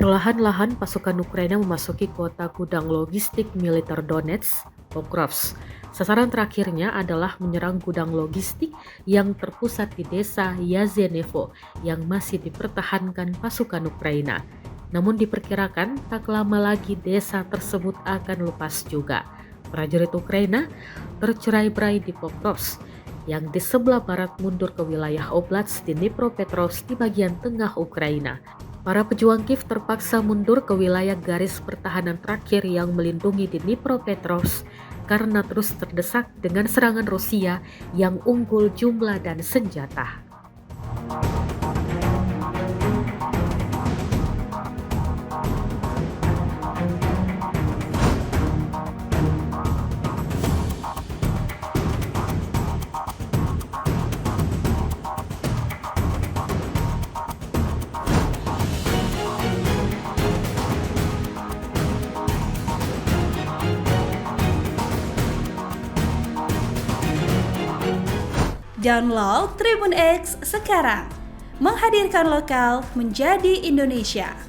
Perlahan-lahan pasukan Ukraina memasuki kota gudang logistik militer Donetsk, Pokrovsk. Sasaran terakhirnya adalah menyerang gudang logistik yang terpusat di desa Yazenevo yang masih dipertahankan pasukan Ukraina. Namun diperkirakan tak lama lagi desa tersebut akan lepas juga. Prajurit Ukraina tercerai-berai di Pokrovsk yang di sebelah barat mundur ke wilayah Oblast Dnipropetrovsk di bagian tengah Ukraina. Para pejuang Kiev terpaksa mundur ke wilayah garis pertahanan terakhir yang melindungi Dnipropetrovsk karena terus terdesak dengan serangan Rusia yang unggul jumlah dan senjata. Download Tribun X sekarang, menghadirkan lokal menjadi Indonesia.